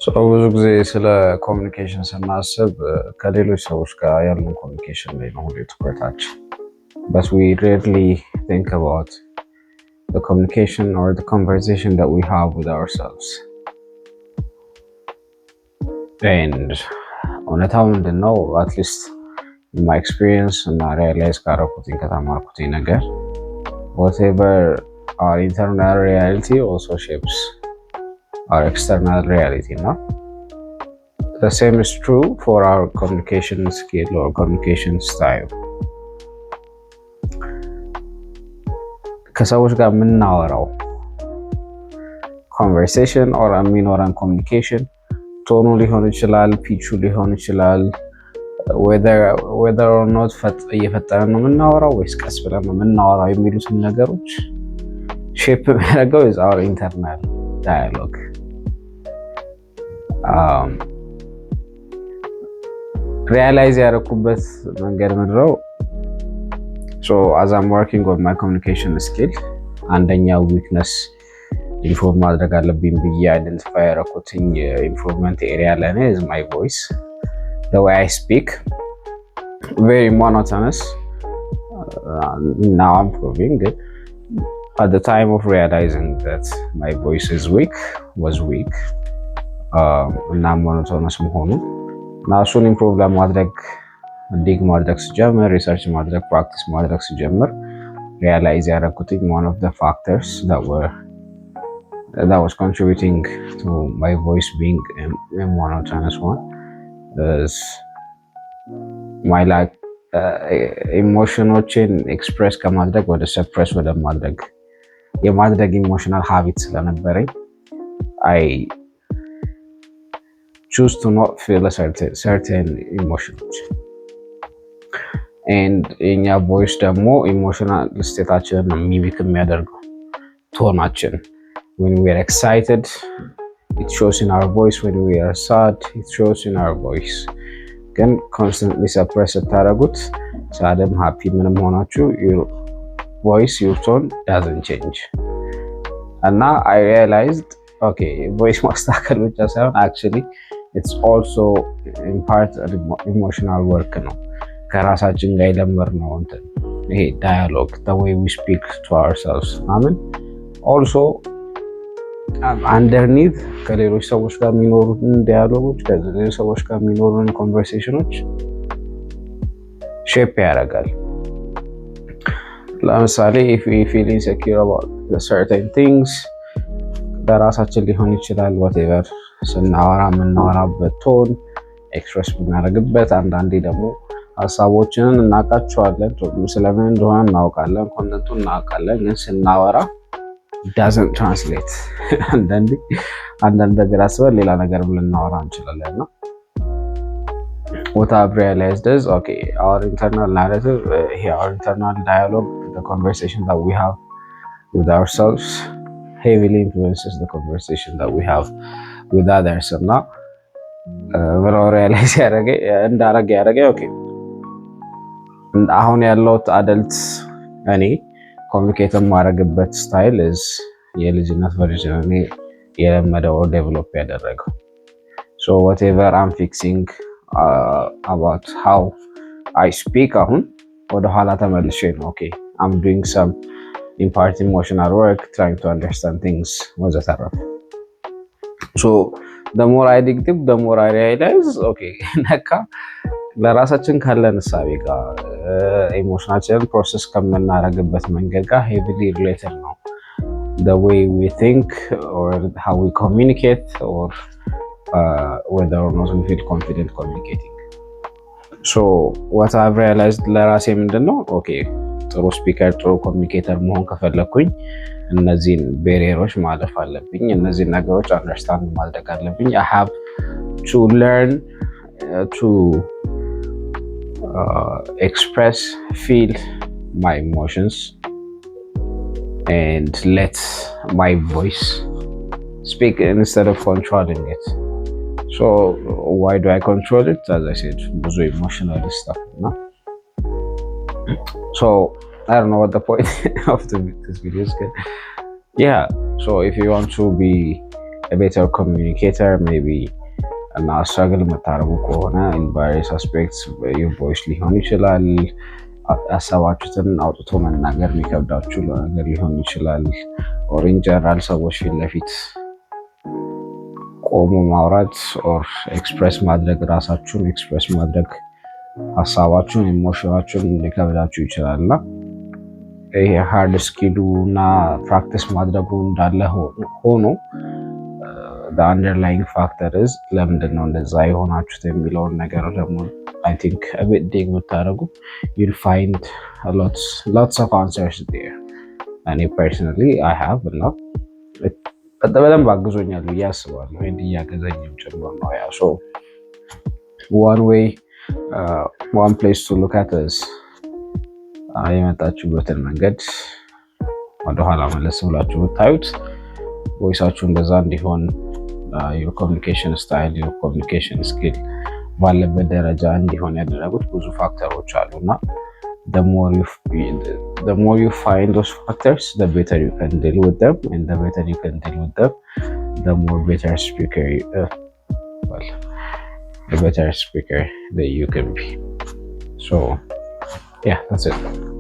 ብዙ ጊዜ ስለ ኮሚኒኬሽን ስናስብ ከሌሎች ሰዎች ጋር ያለን ኮሚኒኬሽን ላይ ነው ሁሌ ትኩረታችን። but we rarely think about the communication or the conversation that we have with ourselves. and እውነታው ምንድን ነው? አትሊስት my experience እና realize ካረኩትኝ ከተማርኩትኝ ነገር whatever our internal reality also shapes our external reality. Now, the same is true for our communication skill or communication style. ከሰዎች ጋር የምናወራው conversation or የሚኖረን communication ቶኑ ሊሆን ይችላል፣ ፒቹ ሊሆን ይችላል፣ whether or not እየፈጠረን ነው የምናወራው ወይስ ቀስ ብለን ነው የምናወራው የሚሉትን ነገሮች ሼፕ የሚያደርገው is our internal dialogue. realize ያደረኩበት መንገድ ምንድነው? so as I'm working on my communication skill, አንደኛው weakness ኢንፎርም ማድረግ አለብኝ ብዬ አይደንቲፋይ ያደረኩትኝ ኢምፕሩቭመንት ኤሪያ ለኔ is my voice, the way I speak, very monotonous. Now I'm proving it. At the time of realizing that my voice was weak, እና ሞኖቶነስ መሆኑ እና እሱን ኢምፕሩቭ ለማድረግ ዲግ ማድረግ ስጀምር፣ ሪሰርች ማድረግ፣ ፕራክቲስ ማድረግ ስጀምር ሪያላይዝ ያደረኩትኝ one of the factors that was contributing to my voice being a monotonous one is my ኢሞሽኖችን ኤክስፕሬስ ከማድረግ ወደ ሰፕሬስ ወደ ማድረግ የማድረግ ኢሞሽናል ሃቢት ስለነበረኝ I choose to not feel a certain emotions. and የኛ voice ደግሞ ኢሞሽናል ስቴታችንን ሚሚክ የሚያደርገው ቶናችን when we are excited it shows in our voice, when we are sad it shows in our voice. ግን constantly suppress ስታደርጉት sadም happy ምንም ሆናችሁ your voice, your tone doesn't change. and now I realized okay, voice ማስተካከል ብቻ ሳይሆን actually it's also in part emotional work ነው። ከራሳችን ጋር የለመድነው እንትን ይሄ dialogue, the way we speak to ourselves. also underneath ከሌሎች ሰዎች ጋር የሚኖሩን ዲያሎጎች፣ ከሌሎች ሰዎች ጋር የሚኖሩን ኮንቨርሴሽኖች ሼፕ ያደርጋል። ለምሳሌ if we feel insecure about certain things በራሳችን ሊሆን ይችላል whatever ስናወራ የምናወራበት ቶን ኤክስፕረስ ብናደርግበት፣ አንዳንዴ ደግሞ ሀሳቦችንን እናውቃቸዋለን፣ ስለምን እንደሆነ እናውቃለን፣ ኮንተንቱን እናውቃለን፣ ግን ስናወራ doesn't translate. አንዳንድ ነገር አስበን ሌላ ነገር ልናወራ እንችላለን ነው። what I've realized is okay, our internal narrative, our internal dialogue, the conversation that we have with ourselves heavily influences the conversation that we have with others. እና ብለው realize ያደረገ okay, አሁን ያለሁት አደልት እኔ ኮሚኒኬት የማደርግበት ስታይል is የልጅነት ቨርዥን እኔ የለመደው ዴቨሎፕ ያደረገው። so whatever I'm fixing about how I speak አሁን ወደ ኋላ ተመልሼ ነው okay, I'm doing some in part emotional work, trying to understand things ወዘተረፈ። so the more I dig deep, the more I realize okay, ነካ ለራሳችን ካለን እሳቤ ጋር ኢሞሽናችንን ፕሮሰስ ከምናደርግበት መንገድ ጋር heavily related ነው the way we think or how we communicate or whether or not we feel confident communicating. so what I've realized ለራሴ ምንድነው okay, ጥሩ ስፒከር ጥሩ ኮሚኒኬተር መሆን ከፈለኩኝ እነዚህን ቤሪየሮች ማለፍ አለብኝ፣ እነዚህን ነገሮች አንደርስታንድ ማድረግ አለብኝ። I have to learn to express, feel my emotions and let my voice speak instead of controlling it. so why do I control it? As I said, ብዙ emotional stuff, no? so I don't know what the point of this video is. Yeah, so if you want to be ቤተር ኮሚኒኬተር ሜይ ቢ እና ስትራግል የምታደርጉ ከሆነ ኢን ቫሪየስ አስፔክትስ ቮይስ ሊሆን ይችላል። ያሰባችሁትን አውጥቶ መናገር የሚከብዳችሁ ነገር ሊሆን ይችላል። ኦር ኢን ጀነራል ሰዎች ፊት ለፊት ቆሞ ማውራት ኦር ኤክስፕሬስ ማድረግ ራሳችሁን ኤክስፕሬስ ማድረግ ሀሳባችሁን ኢሞሽናችሁን ሊከብዳችሁ ይችላል እና ይሄ ሃርድ ስኪሉ እና ፕራክቲስ ማድረጉ እንዳለ ሆኖ አንደርላይንግ ፋክተር ለምንድን ነው እንደዛ የሆናችሁት የሚለውን ነገር ደግሞ አይ ቲንክ ቢት ዲግ ብታደርጉ ዩል ፋይንድ ሎትስ ኦፍ አንሰርስ ዴር። እኔ ፐርሰናሊ አይ ሃቭ እና በደንብ አግዞኛል ብዬ አስባለሁ። ይህን እያገዘኝም ጭምር ነው። ያ ሶ ዋን ፕሌስ ቱ ሉክ አት ኢዝ የመጣችሁበትን መንገድ ወደኋላ መለስ ብላችሁ ብታዩት ቮይሳችሁ እንደዛ እንዲሆን የኮሚኒኬሽን ስታይል የኮሚኒኬሽን ስኪል ባለበት ደረጃ እንዲሆን ያደረጉት ብዙ ፋክተሮች አሉ እና the more you find those factors, the better you can deal with them, and the better you can deal with them, the better speaker that you can be. So yeah, that's it.